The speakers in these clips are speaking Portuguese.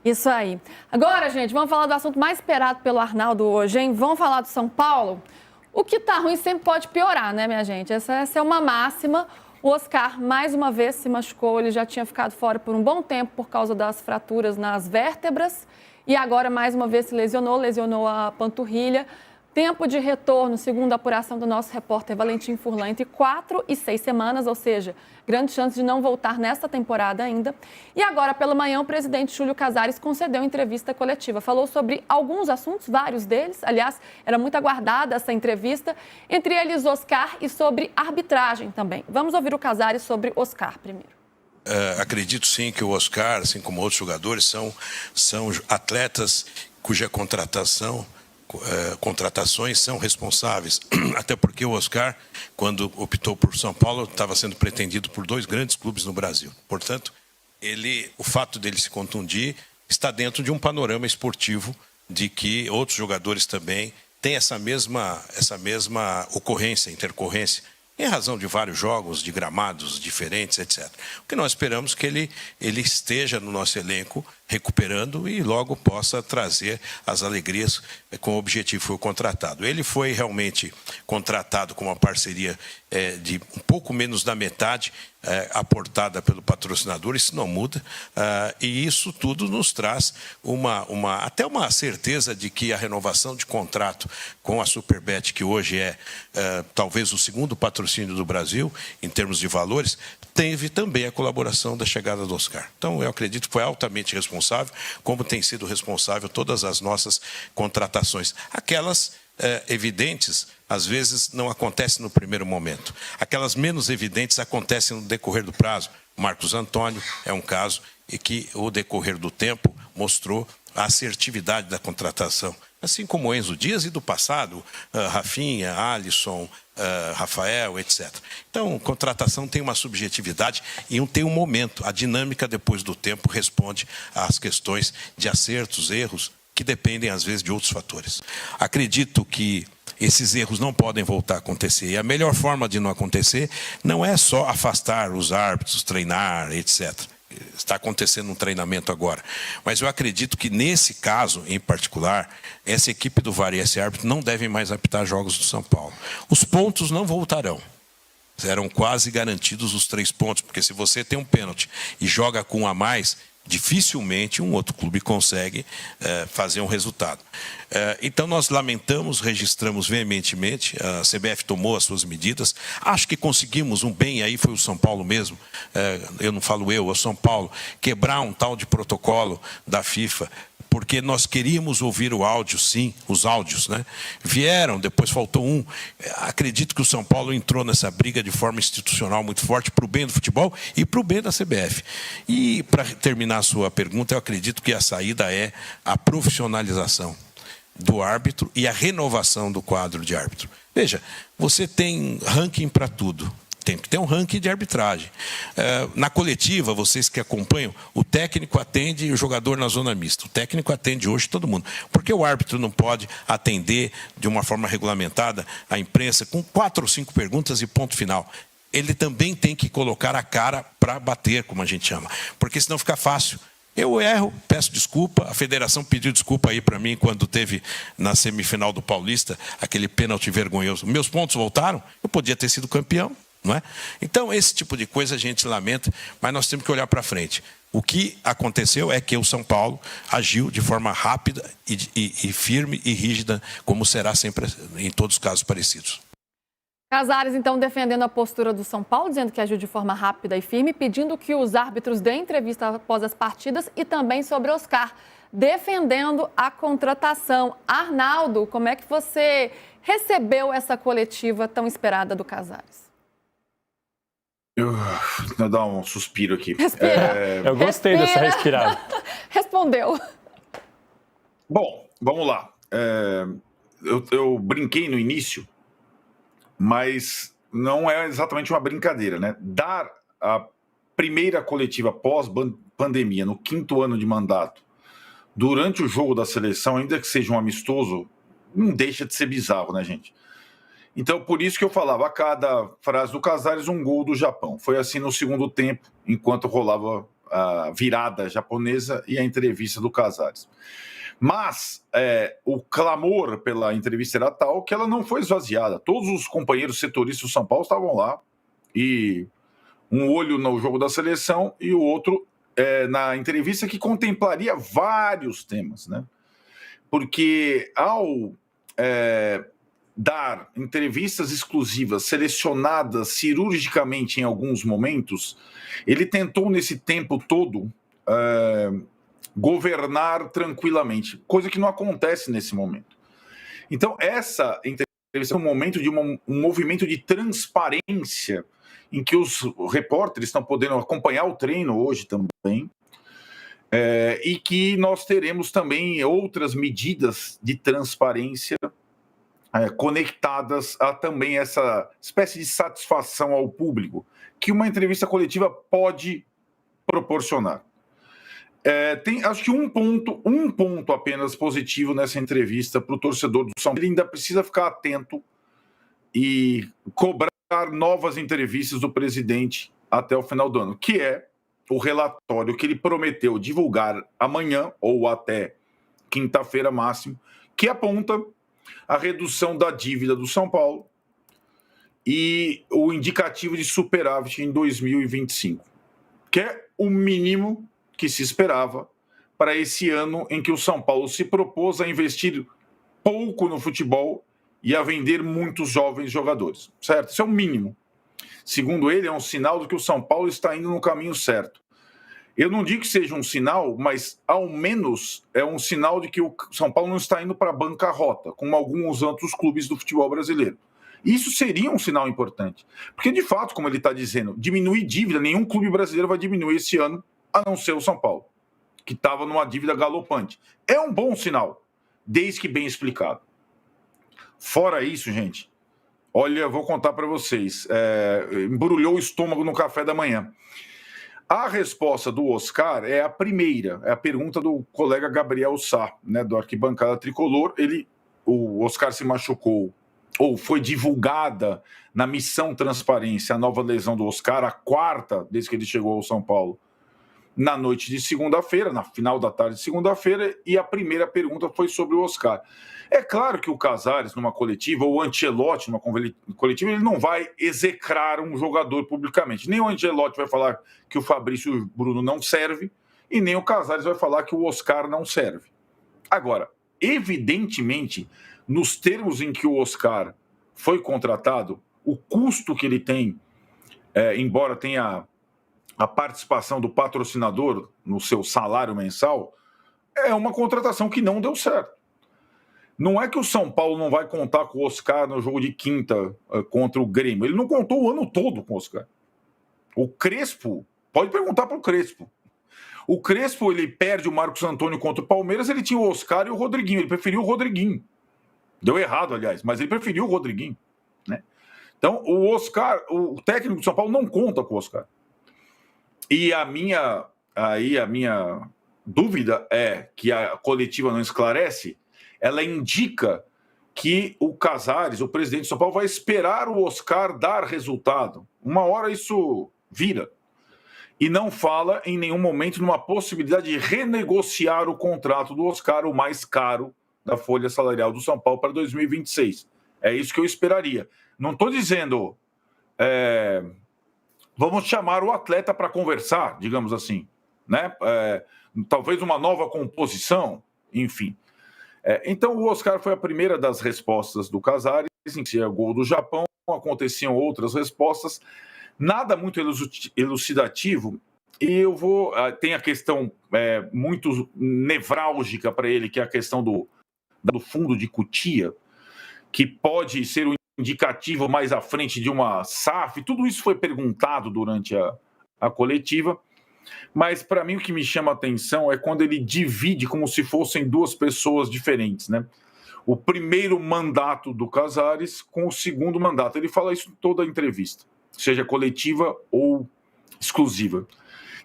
Isso aí. Agora, gente, vamos falar do assunto mais esperado pelo Arnaldo hoje, hein? Vamos falar do São Paulo? O que tá ruim sempre pode piorar, né, minha gente? Essa é uma máxima. O Oscar, mais uma vez, se machucou. Ele já tinha ficado fora por um bom tempo por causa das fraturas nas vértebras. E agora, mais uma vez, se lesionou a panturrilha. Tempo de retorno, segundo a apuração do nosso repórter Valentim Furlan, entre 4 e 6 semanas, ou seja, grande chance de não voltar nesta temporada ainda. E agora, pela manhã, o presidente Júlio Casares concedeu entrevista coletiva. Falou sobre alguns assuntos, vários deles. Aliás, era muito aguardada essa entrevista, entre eles Oscar e sobre arbitragem também. Vamos ouvir o Casares sobre Oscar primeiro. Acredito sim que o Oscar, assim como outros jogadores, são atletas cuja contratações são responsáveis, até porque o Oscar, quando optou por São Paulo, estava sendo pretendido por 2 grandes clubes no Brasil. Portanto, o fato dele se contundir está dentro de um panorama esportivo de que outros jogadores também têm essa mesma ocorrência, intercorrência, em razão de vários jogos, de gramados diferentes, etc. O que nós esperamos é que ele esteja no nosso elenco, recuperando e logo possa trazer as alegrias com o objetivo foi contratado. Ele foi realmente contratado com uma parceria de um pouco menos da metade aportada pelo patrocinador, isso não muda, e isso tudo nos traz até uma certeza de que a renovação de contrato com a Superbet, que hoje é talvez o segundo patrocínio do Brasil, em termos de valores, teve também a colaboração da chegada do Oscar. Então, eu acredito que foi altamente responsável, como tem sido responsável todas as nossas contratações. Aquelas evidentes, às vezes, não acontecem no primeiro momento. Aquelas menos evidentes acontecem no decorrer do prazo. O Marcos Antônio é um caso e que, o decorrer do tempo, mostrou a assertividade da contratação. Assim como o Enzo Dias e do passado, Rafinha, Alisson, Rafael, etc. Então, contratação tem uma subjetividade e tem um momento. A dinâmica, depois do tempo, responde às questões de acertos, erros, que dependem, às vezes, de outros fatores. Acredito que esses erros não podem voltar a acontecer. E a melhor forma de não acontecer não é só afastar os árbitros, treinar, etc. Está acontecendo um treinamento agora. Mas eu acredito que, nesse caso, em particular, essa equipe do VAR e esse árbitro não devem mais apitar jogos do São Paulo. Os pontos não voltarão. Eram quase garantidos os 3 pontos, porque se você tem um pênalti e joga com um a mais, dificilmente um outro clube consegue fazer um resultado. Então, nós lamentamos, registramos veementemente, a CBF tomou as suas medidas, acho que conseguimos um bem, aí foi o São Paulo mesmo, eu não falo eu, é o São Paulo, quebrar um tal de protocolo da FIFA, porque nós queríamos ouvir o áudio, sim, os áudios, né? Vieram, depois faltou um. Acredito que o São Paulo entrou nessa briga de forma institucional muito forte para o bem do futebol e para o bem da CBF. E, para terminar a sua pergunta, eu acredito que a saída é a profissionalização do árbitro e a renovação do quadro de árbitro. Veja, você tem ranking para tudo. Tem que ter um ranking de arbitragem. Na coletiva, vocês que acompanham, o técnico atende o jogador na zona mista. O técnico atende hoje todo mundo. Por que o árbitro não pode atender de uma forma regulamentada a imprensa com 4 ou 5 perguntas e ponto final? Ele também tem que colocar a cara para bater, como a gente chama. Porque senão fica fácil. Eu erro, peço desculpa, a federação pediu desculpa aí para mim quando teve na semifinal do Paulista aquele pênalti vergonhoso. Meus pontos voltaram, eu podia ter sido campeão. Não é? Então, esse tipo de coisa a gente lamenta, mas nós temos que olhar para frente. O que aconteceu é que o São Paulo agiu de forma rápida e firme e rígida, como será sempre em todos os casos parecidos. Casares, então, defendendo a postura do São Paulo, dizendo que agiu de forma rápida e firme, pedindo que os árbitros deem entrevista após as partidas e também sobre Oscar, defendendo a contratação. Arnaldo, como é que você recebeu essa coletiva tão esperada do Casares? Vou dar um suspiro aqui. Eu gostei dessa respirada. Respondeu. Bom, vamos lá. Eu brinquei no início, mas não é exatamente uma brincadeira, né? Dar a primeira coletiva pós-pandemia, no 5º ano de mandato, durante o jogo da seleção, ainda que seja um amistoso, não deixa de ser bizarro, né, gente? Então, por isso que eu falava, a cada frase do Casares, um gol do Japão. Foi assim no segundo tempo, enquanto rolava a virada japonesa e a entrevista do Casares. Mas o clamor pela entrevista era tal que ela não foi esvaziada. Todos os companheiros setoristas do São Paulo estavam lá, e um olho no jogo da seleção e o outro na entrevista, que contemplaria vários temas, né? Porque ao dar entrevistas exclusivas selecionadas cirurgicamente em alguns momentos, ele tentou nesse tempo todo governar tranquilamente, coisa que não acontece nesse momento. Então, essa entrevista é um momento de um movimento de transparência em que os repórteres estão podendo acompanhar o treino hoje também, e que nós teremos também outras medidas de transparência conectadas a também essa espécie de satisfação ao público que uma entrevista coletiva pode proporcionar. Tem, acho que um ponto apenas positivo nessa entrevista para o torcedor do São Paulo. Ele ainda precisa ficar atento e cobrar novas entrevistas do presidente até o final do ano, que é o relatório que ele prometeu divulgar amanhã ou até quinta-feira máximo, que aponta a redução da dívida do São Paulo e o indicativo de superávit em 2025, que é o mínimo que se esperava para esse ano em que o São Paulo se propôs a investir pouco no futebol e a vender muitos jovens jogadores, certo? Isso é o mínimo. Segundo ele, é um sinal de que o São Paulo está indo no caminho certo. Eu não digo que seja um sinal, mas ao menos é um sinal de que o São Paulo não está indo para a bancarrota, como alguns outros clubes do futebol brasileiro. Isso seria um sinal importante. Porque, de fato, como ele está dizendo, diminuir dívida, nenhum clube brasileiro vai diminuir esse ano, a não ser o São Paulo, que estava numa dívida galopante. É um bom sinal, desde que bem explicado. Fora isso, gente, olha, vou contar para vocês. Embrulhou o estômago no café da manhã. A resposta do Oscar é a primeira, é a pergunta do colega Gabriel Sá, né, do Arquibancada Tricolor. O Oscar se machucou, ou foi divulgada na Missão Transparência a nova lesão do Oscar, a quarta desde que ele chegou ao São Paulo, na noite de segunda-feira, na final da tarde de segunda-feira, e a primeira pergunta foi sobre o Oscar. É claro que o Casares, numa coletiva, ou o Ancelotti, numa coletiva, ele não vai execrar um jogador publicamente. Nem o Ancelotti vai falar que o Fabrício Bruno não serve, e nem o Casares vai falar que o Oscar não serve. Agora, evidentemente, nos termos em que o Oscar foi contratado, o custo que ele tem, embora tenha a participação do patrocinador no seu salário mensal, é uma contratação que não deu certo. Não é que o São Paulo não vai contar com o Oscar no jogo de quinta contra o Grêmio. Ele não contou o ano todo com o Oscar. O Crespo, pode perguntar para o Crespo. O Crespo, ele perde o Marcos Antônio contra o Palmeiras, ele tinha o Oscar e o Rodriguinho. Ele preferiu o Rodriguinho. Deu errado, aliás, mas ele preferiu o Rodriguinho, né? Então, o Oscar, o técnico do São Paulo não conta com o Oscar. E a minha dúvida é que a coletiva não esclarece, ela indica que o Casares, o presidente de São Paulo, vai esperar o Oscar dar resultado. Uma hora isso vira. E não fala em nenhum momento numa possibilidade de renegociar o contrato do Oscar, o mais caro da folha salarial do São Paulo para 2026. É isso que eu esperaria. Não estou dizendo vamos chamar o atleta para conversar, digamos assim, né? Talvez uma nova composição, enfim. Então, o Oscar foi a primeira das respostas do Casares, em que é o gol do Japão, aconteciam outras respostas, nada muito elucidativo, e tem a questão muito nevrálgica para ele, que é a questão do fundo de Cotia, que pode ser um indicativo mais à frente de uma SAF. Tudo isso foi perguntado durante a coletiva, mas para mim o que me chama a atenção é quando ele divide como se fossem duas pessoas diferentes, né? O primeiro mandato do Casares com o segundo mandato. Ele fala isso em toda a entrevista, seja coletiva ou exclusiva.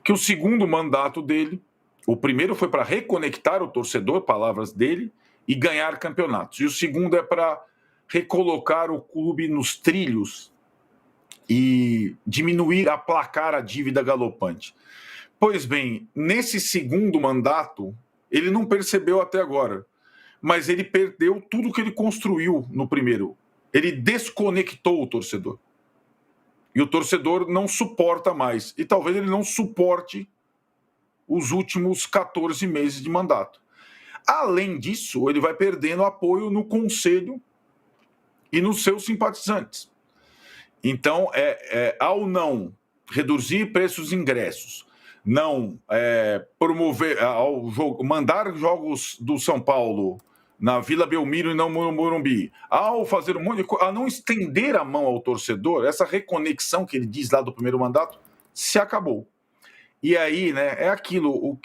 Que o segundo mandato dele, o primeiro foi para reconectar o torcedor, palavras dele, e ganhar campeonatos. E o segundo é para recolocar o clube nos trilhos e diminuir, aplacar a dívida galopante. Pois bem, nesse segundo mandato, ele não percebeu até agora, mas ele perdeu tudo que ele construiu no primeiro. Ele desconectou o torcedor. E o torcedor não suporta mais. E talvez ele não suporte os últimos 14 meses de mandato. Além disso, ele vai perdendo apoio no conselho e nos seus simpatizantes. Então, ao não reduzir preços de ingressos, não promover, mandar jogos do São Paulo na Vila Belmiro e não no Morumbi, ao fazer um monte de coisa, a não estender a mão ao torcedor, essa reconexão que ele diz lá do primeiro mandato, se acabou. E aí, né, é aquilo,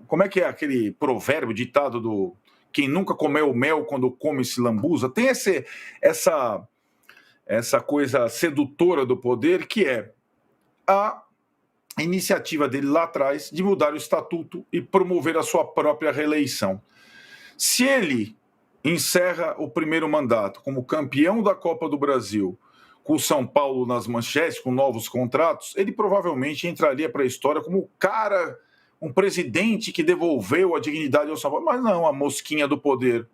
como é que é aquele provérbio, ditado do quem nunca comeu mel quando come se lambuza? Tem essa coisa sedutora do poder, que é a iniciativa dele lá atrás de mudar o estatuto e promover a sua própria reeleição. Se ele encerra o primeiro mandato como campeão da Copa do Brasil, com o São Paulo nas manchetes, com novos contratos, ele provavelmente entraria para a história como o cara, um presidente que devolveu a dignidade ao São Paulo. Mas não, a mosquinha do poder,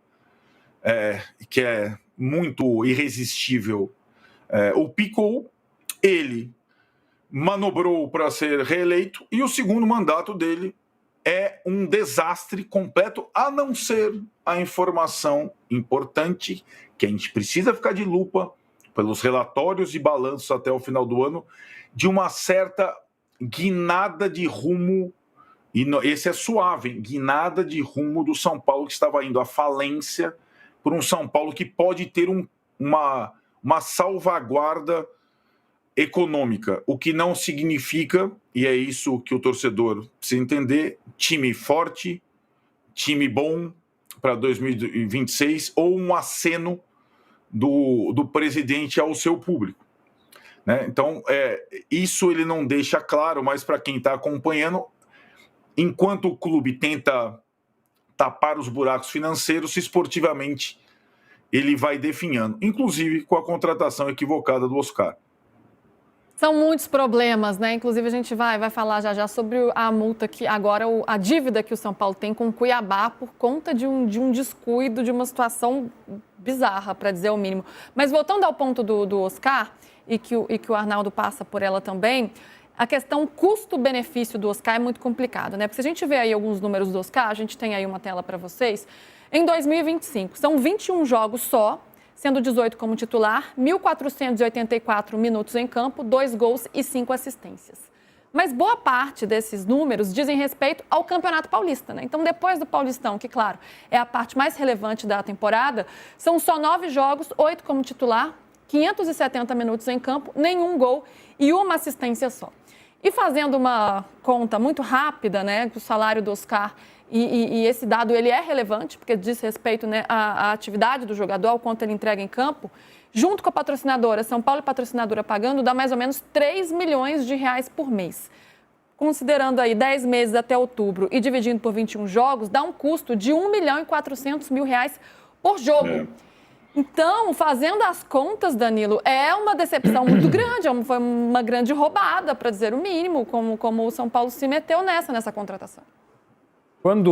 que é muito irresistível, o picou, ele manobrou para ser reeleito, e o segundo mandato dele é um desastre completo, a não ser a informação importante, que a gente precisa ficar de lupa, pelos relatórios e balanços até o final do ano, de uma certa guinada de rumo, e esse é suave, hein? Guinada de rumo do São Paulo, que estava indo à falência, por um São Paulo que pode ter uma salvaguarda econômica, o que não significa, e é isso que o torcedor precisa entender, time forte, time bom para 2026, ou um aceno do presidente ao seu público, né? Então, isso ele não deixa claro, mas para quem está acompanhando, enquanto o clube tenta tapar os buracos financeiros, esportivamente ele vai definhando, inclusive com a contratação equivocada do Oscar. São muitos problemas, né? Inclusive, a gente vai falar já sobre a multa que agora, a dívida que o São Paulo tem com o Cuiabá por conta de um descuido, de uma situação bizarra, para dizer o mínimo. Mas voltando ao ponto do Oscar, e que o Arnaldo passa por ela também, a questão custo-benefício do Oscar é muito complicado, né? Porque se a gente vê aí alguns números do Oscar, a gente tem aí uma tela para vocês, em 2025, são 21 jogos só, sendo 18 como titular, 1.484 minutos em campo, 2 gols e 5 assistências. Mas boa parte desses números dizem respeito ao Campeonato Paulista, né? Então, depois do Paulistão, que, claro, é a parte mais relevante da temporada, são só 9 jogos, 8 como titular, 570 minutos em campo, nenhum gol e uma assistência só. E fazendo uma conta muito rápida, né, o salário do Oscar, e esse dado ele é relevante, porque diz respeito, né, à atividade do jogador, ao quanto ele entrega em campo, junto com a patrocinadora, São Paulo e patrocinadora pagando, dá mais ou menos 3 milhões de reais por mês. Considerando aí 10 meses até outubro e dividindo por 21 jogos, dá um custo de 1.400.000 reais por jogo. Então, fazendo as contas, Danilo, é uma decepção muito grande, foi uma grande roubada, para dizer o mínimo, como o São Paulo se meteu nessa contratação. Quando